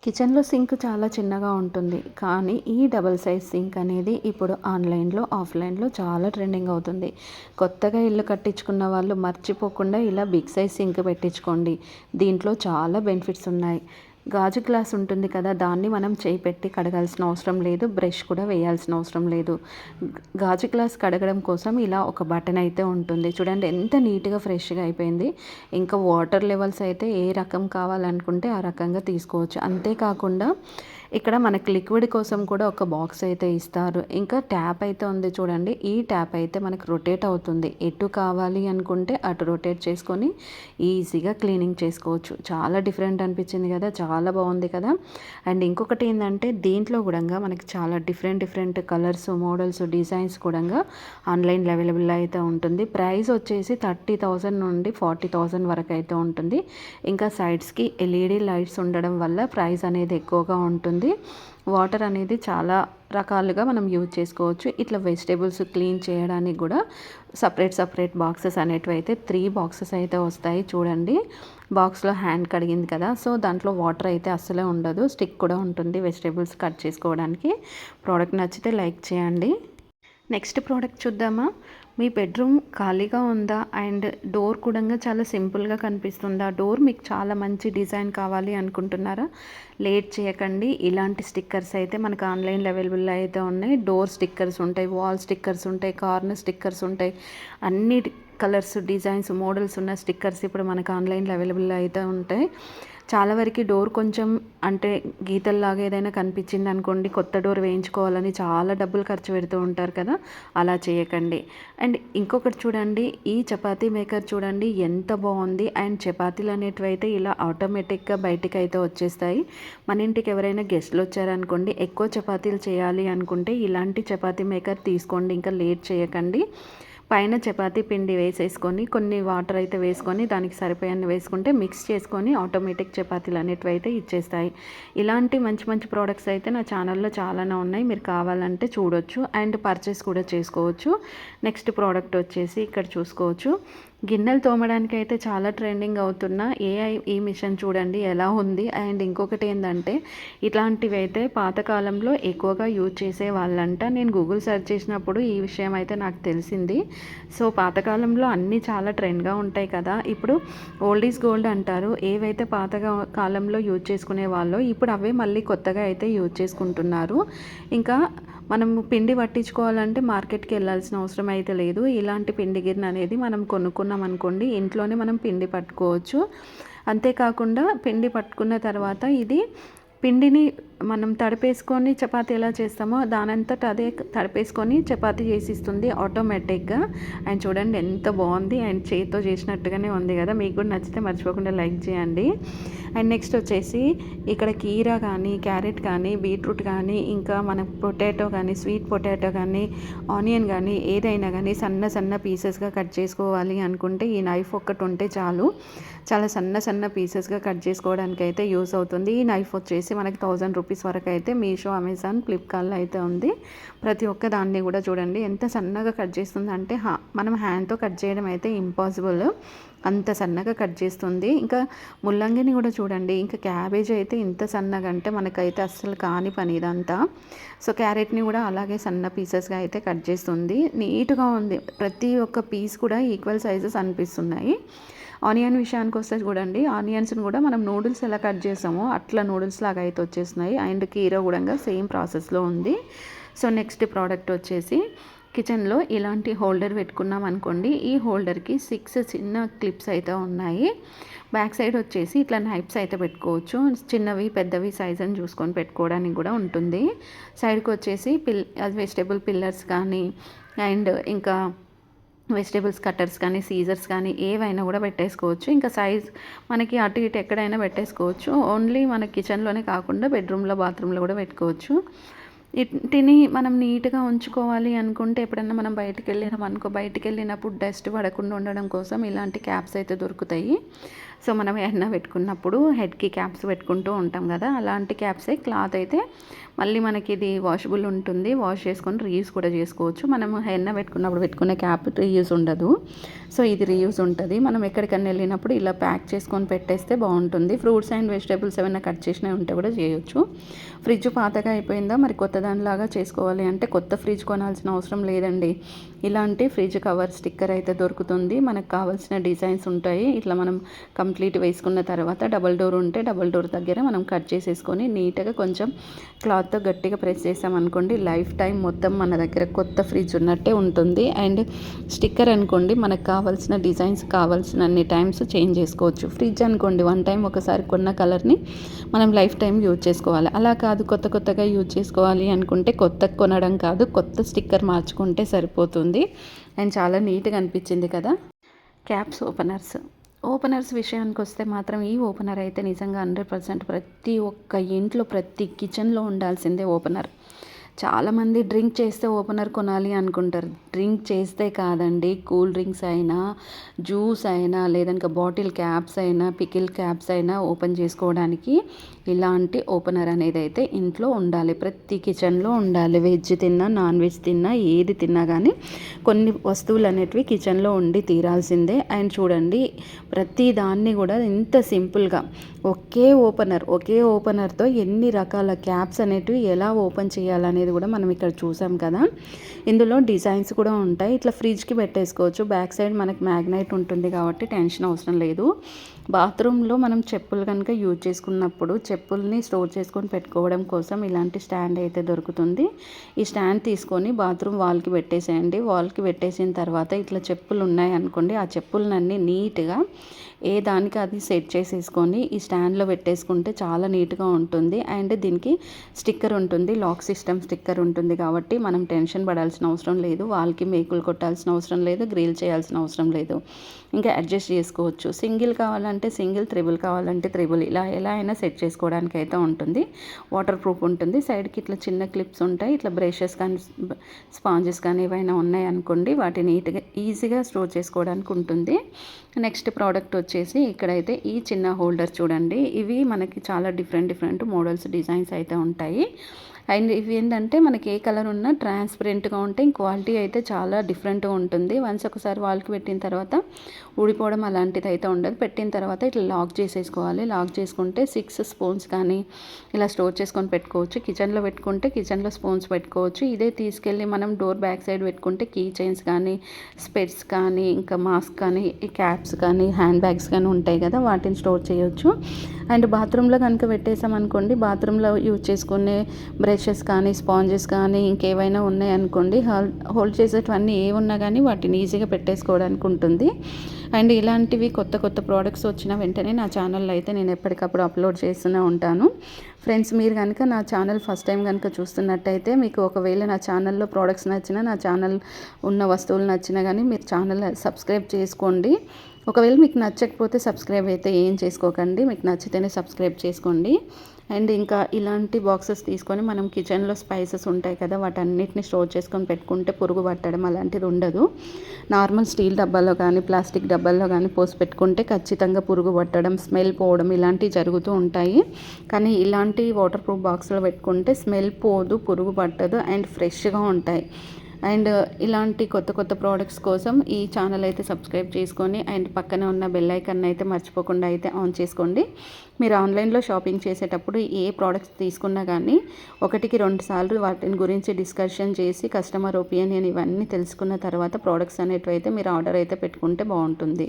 కిచెన్లో సింక్ చాలా చిన్నగా ఉంటుంది, కానీ ఈ డబల్ సైజ్ సింక్ అనేది ఇప్పుడు ఆన్లైన్లో ఆఫ్లైన్లో చాలా ట్రెండింగ్ అవుతుంది. కొత్తగా ఇల్లు కట్టించుకున్న వాళ్ళు మర్చిపోకుండా ఇలా బిగ్ సైజ్ సింక్ పెట్టించుకోండి. దీంట్లో చాలా బెనిఫిట్స్ ఉన్నాయి. గాజు గ్లాస్ ఉంటుంది కదా, దాన్ని మనం చేయి పెట్టి కడగాల్సిన అవసరం లేదు, బ్రష్ కూడా వేయాల్సిన అవసరం లేదు. గాజు గ్లాస్ కడగడం కోసం ఇలా ఒక బటన్ అయితే ఉంటుంది. చూడండి ఎంత నీట్గా ఫ్రెష్గా అయిపోయింది. ఇంకా వాటర్ లెవెల్స్ అయితే ఏ రకం కావాలనుకుంటే ఆ రకంగా తీసుకోవచ్చు. అంతేకాకుండా ఇక్కడ మనకి లిక్విడ్ కోసం కూడా ఒక బాక్స్ అయితే ఇస్తారు. ఇంకా ట్యాప్ అయితే ఉంది చూడండి. ఈ ట్యాప్ అయితే మనకు రొటేట్ అవుతుంది. ఎటు కావాలి అనుకుంటే అటు రొటేట్ చేసుకొని ఈజీగా క్లీనింగ్ చేసుకోవచ్చు. చాలా డిఫరెంట్ అనిపించింది కదా, చాలా బాగుంది కదా. అండ్ ఇంకొకటి ఏంటంటే దీంట్లో కూడా మనకి చాలా డిఫరెంట్ కలర్స్, మోడల్స్, డిజైన్స్ కూడా ఆన్లైన్ అవైలబుల్ అయితే ఉంటుంది. ప్రైస్ వచ్చేసి 30,000 నుండి 40,000 వరకు అయితే ఉంటుంది. ఇంకా సైడ్స్కి ఎల్ఈడి లైట్స్ ఉండడం వల్ల ప్రైస్ అనేది ఎక్కువగా ఉంటుంది. వాటర్ అనేది చాలా రకాలుగా మనం యూజ్ చేసుకోవచ్చు. ఇట్లా వెజిటేబుల్స్ క్లీన్ చేయడానికి కూడా సపరేట్ బాక్సెస్ అనేటివి అయితే 3 బాక్సెస్ అయితే వస్తాయి. చూడండి బాక్స్లో హ్యాండ్ కడిగింది కదా, సో దాంట్లో వాటర్ అయితే అస్సలే ఉండదు. స్టిక్ కూడా ఉంటుంది వెజిటేబుల్స్ కట్ చేసుకోవడానికి. ప్రోడక్ట్ నచ్చితే లైక్ చేయండి. నెక్స్ట్ ప్రోడక్ట్ చూద్దామా. మీ బెడ్రూమ్ ఖాళీగా ఉందా అండ్ డోర్ కూడా చాలా సింపుల్గా కనిపిస్తుందా, డోర్ మీకు చాలా మంచి డిజైన్ కావాలి అనుకుంటున్నారా, లేట్ చేయకండి. ఇలాంటి స్టిక్కర్స్ అయితే మనకు ఆన్లైన్లో అవైలబుల్ అయితే ఉన్నాయి. డోర్ స్టిక్కర్స్ ఉంటాయి, వాల్ స్టిక్కర్స్ ఉంటాయి, కార్నర్ స్టిక్కర్స్ ఉంటాయి. అన్ని కలర్స్, డిజైన్స్, మోడల్స్ ఉన్న స్టిక్కర్స్ ఇప్పుడు మనకు ఆన్లైన్లో అవైలబుల్ అయితే ఉంటాయి. చాలా వరకు డోర్ కొంచెం అంటే గీతల్లాగా ఏదైనా కనిపించింది అనుకోండి, కొత్త డోర్ వేయించుకోవాలని చాలా డబ్బులు ఖర్చు పెడుతూ ఉంటారు కదా, అలా చేయకండి. అండ్ ఇంకొకటి చూడండి, ఈ చపాతీ మేకర్ చూడండి ఎంత బాగుంది. అండ్ చపాతీలు అనేటివి అయితే ఇలా ఆటోమేటిక్గా బయటికి అయితే వచ్చేస్తాయి. మన ఇంటికి ఎవరైనా గెస్ట్లు వచ్చారనుకోండి, ఎక్కువ చపాతీలు చేయాలి అనుకుంటే ఇలాంటి చపాతీ మేకర్ తీసుకోండి. ఇంకా లేట్ చేయకండి. పైన చపాతీ పిండి వేసేసుకొని కొన్ని వాటర్ అయితే వేసుకొని దానికి సరిపోయాన్ని వేసుకుంటే మిక్స్ చేసుకొని ఆటోమేటిక్ చపాతీలు అనేటివి అయితే ఇచ్చేస్తాయి. ఇలాంటి మంచి ప్రోడక్ట్స్ అయితే నా ఛానల్లో చాలానే ఉన్నాయి, మీరు కావాలంటే చూడొచ్చు అండ్ పర్చేస్ కూడా చేసుకోవచ్చు. నెక్స్ట్ ప్రోడక్ట్ వచ్చేసి ఇక్కడ చూసుకోవచ్చు. గిన్నెలు తోమడానికి అయితే చాలా ట్రెండింగ్ అవుతున్న ఈ మిషన్ చూడండి ఎలా ఉంది. అండ్ ఇంకొకటి ఏంటంటే ఇట్లాంటివి అయితే పాతకాలంలో ఎక్కువగా యూజ్ చేసే వాళ్ళంట. నేను గూగుల్ సెర్చ్ చేసినప్పుడు ఈ విషయం అయితే నాకు తెలిసింది. సో పాతకాలంలో అన్నీ చాలా ట్రెండ్గా ఉంటాయి కదా. ఇప్పుడు ఓల్డ్ ఈజ్ గోల్డ్ అంటారు. ఏవైతే కాలంలో యూజ్ చేసుకునే వాళ్ళో ఇప్పుడు అవే మళ్ళీ కొత్తగా అయితే యూజ్ చేసుకుంటున్నారు. ఇంకా మనము పిండి పట్టించుకోవాలంటే మార్కెట్కి వెళ్ళాల్సిన అవసరం అయితే లేదు. ఇలాంటి పిండి గిన్నె అనేది మనం కొనుక్కున్నాం అనుకోండి, ఇంట్లోనే మనం పిండి పట్టుకోవచ్చు. అంతేకాకుండా పిండి పట్టుకున్న తర్వాత ఇది పిండిని మనం తడిపేసుకొని చపాతీ ఎలా చేస్తామో దానంతట అదే తడిపేసుకొని చపాతీ చేసిస్తుంది ఆటోమేటిక్గా. అండ్ చూడండి ఎంత బాగుంది అండ్ చేతితో చేసినట్టుగానే ఉంది కదా. మీకు కూడా నచ్చితే మర్చిపోకుండా లైక్ చేయండి. అండ్ నెక్స్ట్ వచ్చేసి ఇక్కడ కీరా కానీ, క్యారెట్ కానీ, బీట్రూట్ కానీ, ఇంకా మన పొటాటో కానీ, స్వీట్ పొటాటో కానీ, ఆనియన్ కానీ ఏదైనా కానీ సన్న పీసెస్గా కట్ చేసుకోవాలి అనుకుంటే ఈ నైఫ్ ఒక్కటి ఉంటే చాలు. చాలా సన్న పీసెస్గా కట్ చేసుకోవడానికి అయితే యూస్ అవుతుంది. ఈ నైఫ్ వచ్చేసి మనకి 1000 రూపీస్ వరకు అయితే మీషో, అమెజాన్, ఫ్లిప్కార్ట్లో అయితే ఉంది. ప్రతి ఒక్క దాన్ని కూడా చూడండి ఎంత సన్నగా కట్ చేస్తుంది అంటే మనం హ్యాండ్తో కట్ చేయడం అయితే ఇంపాసిబుల్, అంత సన్నగా కట్ చేస్తుంది. ఇంకా ముల్లంగిని కూడా చూడండి, ఇంకా క్యాబేజ్ అయితే ఇంత సన్నగా అంటే మనకైతే అస్సలు కాని పని ఇదంతా. సో క్యారెట్ని కూడా అలాగే సన్న పీసెస్గా అయితే కట్ చేస్తుంది. నీట్గా ఉంది, ప్రతి ఒక్క పీస్ కూడా ఈక్వల్ సైజెస్ అనిపిస్తున్నాయి. ఆనియన్ విషయానికి వస్తే చూడండి, ఆనియన్స్ని కూడా మనం నూడిల్స్ ఎలా కట్ చేసామో అట్లా నూడిల్స్ లాగా అయితే వచ్చేస్తున్నాయి. అండ్ కీరా కూడా సేమ్ ప్రాసెస్లో ఉంది. సో నెక్స్ట్ ప్రోడక్ట్ వచ్చేసి కిచెన్లో ఇలాంటి హోల్డర్ పెట్టుకున్నాం అనుకోండి, ఈ హోల్డర్కి 6 చిన్న క్లిప్స్ అయితే ఉన్నాయి. బ్యాక్ సైడ్ వచ్చేసి ఇట్లా నైఫ్స్ అయితే పెట్టుకోవచ్చు. చిన్నవి పెద్దవి సైజ్ అని చూసుకొని పెట్టుకోవడానికి కూడా ఉంటుంది. సైడ్కి వచ్చేసి వెజిటేబుల్ పిల్లర్స్ కానీ అండ్ ఇంకా వెజిటేబుల్స్ కట్టర్స్ కానీ, సీజర్స్ కానీ ఏవైనా కూడా పెట్టేసుకోవచ్చు. ఇంకా సైజ్ మనకి అటు ఇటు ఎక్కడైనా పెట్టేసుకోవచ్చు. ఓన్లీ మన కిచెన్లోనే కాకుండా బెడ్రూమ్లో, బాత్రూంలో కూడా పెట్టుకోవచ్చు. వీటిని మనం నీట్గా ఉంచుకోవాలి అనుకుంటే ఎప్పుడన్నా మనం బయటికి వెళ్ళినప్పుడు డస్ట్ పడకుండా ఉండడం కోసం ఇలాంటి క్యాప్స్ అయితే దొరుకుతాయి. సో మనం ఎన్న పెట్టుకున్నప్పుడు హెడ్కి క్యాప్స్ పెట్టుకుంటూ ఉంటాం కదా, అలాంటి క్యాప్సే. క్లాత్ అయితే మళ్ళీ మనకి ఇది వాషబుల్ ఉంటుంది, వాష్ చేసుకొని రీయూజ్ కూడా చేసుకోవచ్చు. మనం ఎన్న పెట్టుకున్నప్పుడు పెట్టుకునే క్యాప్ రీయూజ్ ఉండదు, సో ఇది రీయూజ్ ఉంటుంది. మనం ఎక్కడికన్నా వెళ్ళినప్పుడు ఇలా ప్యాక్ చేసుకొని పెట్టేస్తే బాగుంటుంది. ఫ్రూట్స్ అండ్ వెజిటేబుల్స్ ఏమైనా కట్ చేసినవి ఉంటే కూడా చేయొచ్చు. ఫ్రిడ్జ్ పాతగా అయిపోయిందా, మరి కొత్త దానిలాగా చేసుకోవాలి అంటే కొత్త ఫ్రిడ్జ్ కొనాల్సిన అవసరం లేదండి. ఇలాంటి ఫ్రిడ్జ్ కవర్ స్టిక్కర్ అయితే దొరుకుతుంది. మనకు కావాల్సిన డిజైన్స్ ఉంటాయి. ఇట్లా మనం కంప్లీట్ వేసుకున్న తర్వాత డబల్ డోర్ ఉంటే డబల్ డోర్ దగ్గర మనం కట్ చేసేసుకొని నీట్గా కొంచెం క్లాత్తో గట్టిగా ప్రెస్ చేసామనుకోండి, లైఫ్ టైం మొత్తం మన దగ్గర కొత్త ఫ్రిడ్జ్ ఉన్నట్టే ఉంటుంది. అండ్ స్టిక్కర్ అనుకోండి, మనకు కావాల్సిన డిజైన్స్ కావాల్సిన అన్ని టైమ్స్ చేంజ్ చేసుకోవచ్చు. ఫ్రిడ్జ్ అనుకోండి, వన్ టైం ఒకసారి కొన్న కలర్ని మనం లైఫ్ టైం యూజ్ చేసుకోవాలి. అలా కాదు, కొత్తగా యూజ్ చేసుకోవాలి అనుకుంటే కొత్త కొనడం కాదు, కొత్త స్టిక్కర్ మార్చుకుంటే సరిపోతుంది. అండ్ చాలా నీట్గా అనిపించింది కదా. క్యాప్స్ ఓపెనర్స్ విషయానికి వస్తే మాత్రం ఈ ఓపెనర్ అయితే నిజంగా 100% ప్రతి ఒక్క ఇంట్లో ప్రతి కిచెన్లో ఉండాల్సిందే ఓపెనర్. చాలామంది డ్రింక్ చేస్తే ఓపెనర్ కొనాలి అనుకుంటారు. డ్రింక్ చేస్తే కాదండి, కూల్ డ్రింక్స్ అయినా, జ్యూస్ అయినా, లేదంటే బాటిల్ క్యాప్స్ అయినా, పికిల్ క్యాప్స్ అయినా ఓపెన్ చేసుకోవడానికి ఇలాంటి ఓపెనర్ అనేది అయితే ఇంట్లో ఉండాలి. ప్రతి కిచెన్లో ఉండాలి. వెజ్ తిన్నా, నాన్ వెజ్ తిన్నా, ఏది తిన్నా కానీ కొన్ని వస్తువులు అనేటివి కిచెన్లో ఉండి తీరాల్సిందే. అండ్ చూడండి, ప్రతి దాన్ని కూడా ఇంత సింపుల్గా ఒకే ఓపెనర్తో ఎన్ని రకాల క్యాప్స్ అనేటివి ఎలా ఓపెన్ చేయాలనేది కూడా మనం ఇక్కడ చూసాం కదా. ఇందులో డిజైన్స్ కూడా ఉంటాయి. ఇట్లా ఫ్రిడ్జ్కి పెట్టేసుకోవచ్చు. బ్యాక్ సైడ్ మనకి మ్యాగ్నైట్ ఉంటుంది కాబట్టి టెన్షన్ అవసరం లేదు. బాత్రూంలో మనం చెప్పులు కనుక యూజ్ చేసుకున్నప్పుడు చెప్పుల్ని స్టోర్ చేసుకొని పెట్టుకోవడం కోసం ఇలాంటి స్టాండ్ అయితే దొరుకుతుంది. ఈ స్టాండ్ తీసుకొని బాత్రూమ్ వాల్కి పెట్టేసేయండి. వాల్కి పెట్టేసిన తర్వాత ఇట్లా చెప్పులు ఉన్నాయి అనుకోండి, ఆ చెప్పులన్నీ నీట్గా ఏ దానికి అది సెట్ చేసేసుకొని ఈ స్టాండ్లో పెట్టేసుకుంటే చాలా నీట్గా ఉంటుంది. అండ్ దీనికి స్టిక్కర్ ఉంటుంది, లాక్ సిస్టమ్ స్టిక్కర్ ఉంటుంది కాబట్టి మనం టెన్షన్ పడాల్సిన అవసరం లేదు. వాల్కి మేకులు కొట్టాల్సిన అవసరం లేదు, గ్రిల్ చేయాల్సిన అవసరం లేదు. ఇంకా అడ్జస్ట్ చేసుకోవచ్చు. సింగిల్ కావాలంటే సింగిల్, త్రిబుల్ కావాలంటే త్రిబుల్, ఇలా ఎలా అయినా సెట్ చేసుకోవడానికి అయితే ఉంటుంది. వాటర్ ప్రూఫ్ ఉంటుంది. సైడ్కి ఇట్లా చిన్న క్లిప్స్ ఉంటాయి. ఇట్లా బ్రషెస్ కానీ స్పాంజెస్ కానీ ఏవైనా ఉన్నాయి అనుకోండి, వాటిని నీట్గా ఈజీగా స్టోర్ చేసుకోవడానికి ఉంటుంది. నెక్స్ట్ ప్రోడక్ట్ వచ్చేసి ఇక్కడైతే ఈ చిన్న హోల్డర్ చూడండి. ఇవి మనకి చాలా డిఫరెంట్ మోడల్స్, డిజైన్స్ అయితే ఉంటాయి. అండ్ ఇవి ఏంటంటే మనకి ఏ కలర్ ఉన్నా ట్రాన్స్పరెంట్గా ఉంటాయి. క్వాలిటీ అయితే చాలా డిఫరెంట్గా ఉంటుంది. వన్స్ ఒకసారి వాల్కి పెట్టిన తర్వాత ఊడిపోవడం అలాంటిది అయితే ఉండదు. పెట్టిన తర్వాత ఇట్లా లాక్ చేసేసుకోవాలి. లాక్ చేసుకుంటే 6 స్పూన్స్ కానీ ఇలా స్టోర్ చేసుకొని పెట్టుకోవచ్చు. కిచెన్లో పెట్టుకుంటే కిచెన్లో స్పూన్స్ పెట్టుకోవచ్చు. ఇదే తీసుకెళ్ళి మనం డోర్ బ్యాక్ సైడ్ పెట్టుకుంటే కీ చైన్స్ కానీ, స్పెట్స్ కానీ, ఇంకా మాస్క్ కానీ, క్యాప్స్ కానీ, హ్యాండ్ బ్యాగ్స్ కానీ ఉంటాయి కదా, వాటిని స్టోర్ చేయొచ్చు. అండ్ బాత్రూంలో కనుక పెట్టేసామనుకోండి, బాత్రూంలో యూజ్ చేసుకునే బ్రషెస్ కానీ, స్పాంజెస్ కానీ, ఇంకేవైనా ఉన్నాయనుకోండి, హోల్డ్ చేసేటివన్నీ ఏ ఉన్నా కానీ వాటిని ఈజీగా పెట్టేసుకోవడానికి ఉంటుంది. అండ్ ఇలాంటివి కొత్త ప్రోడక్ట్స్ వచ్చిన వెంటనే నా ఛానల్లో అయితే నేను ఎప్పటికప్పుడు అప్లోడ్ చేస్తూనే ఉంటాను. ఫ్రెండ్స్, మీరు కనుక నా ఛానల్ ఫస్ట్ టైం కనుక చూస్తున్నట్టయితే, మీకు ఒకవేళ నా ఛానల్లో ప్రోడక్ట్స్ నచ్చినా, నా ఛానల్ ఉన్న వస్తువులు నచ్చినా కానీ మీరు ఛానల్ సబ్స్క్రైబ్ చేసుకోండి. ఒకవేళ మీకు నచ్చకపోతే సబ్స్క్రైబ్ అయితే ఏం చేసుకోకండి, మీకు నచ్చితేనే సబ్స్క్రైబ్ చేసుకోండి. అండ్ ఇంకా ఇలాంటి బాక్సెస్ తీసుకొని మనం కిచెన్లో స్పైసెస్ ఉంటాయి కదా, వాటన్నిటిని స్టోర్ చేసుకొని పెట్టుకుంటే పురుగు పట్టడం అలాంటిది ఉండదు. నార్మల్ స్టీల్ డబ్బాలో కానీ, ప్లాస్టిక్ డబ్బాల్లో కానీ పోసి పెట్టుకుంటే ఖచ్చితంగా పురుగు పట్టడం, స్మెల్ పోవడం ఇలాంటివి జరుగుతూ ఉంటాయి. కానీ ఇలాంటి వాటర్ ప్రూఫ్ బాక్స్లో పెట్టుకుంటే స్మెల్ పోదు, పురుగు పట్టదు అండ్ ఫ్రెష్గా ఉంటాయి. అండ్ ఇలాంటి కొత్త ప్రోడక్ట్స్ కోసం ఈ ఛానల్ అయితే సబ్స్క్రైబ్ చేసుకొని అండ్ పక్కనే ఉన్న బెల్ ఐకాన్ అయితే మర్చిపోకుండా అయితే ఆన్ చేసుకోండి. మీరు ఆన్లైన్లో షాపింగ్ చేసేటప్పుడు ఏ ప్రోడక్ట్స్ తీసుకున్నా కానీ 1కి 2 సార్లు వాటిని గురించి డిస్కషన్ చేసి కస్టమర్ ఒపీనియన్ ఇవన్నీ తెలుసుకున్న తర్వాత ప్రోడక్ట్స్ అనేటివి అయితే మీరు ఆర్డర్ అయితే పెట్టుకుంటే బాగుంటుంది.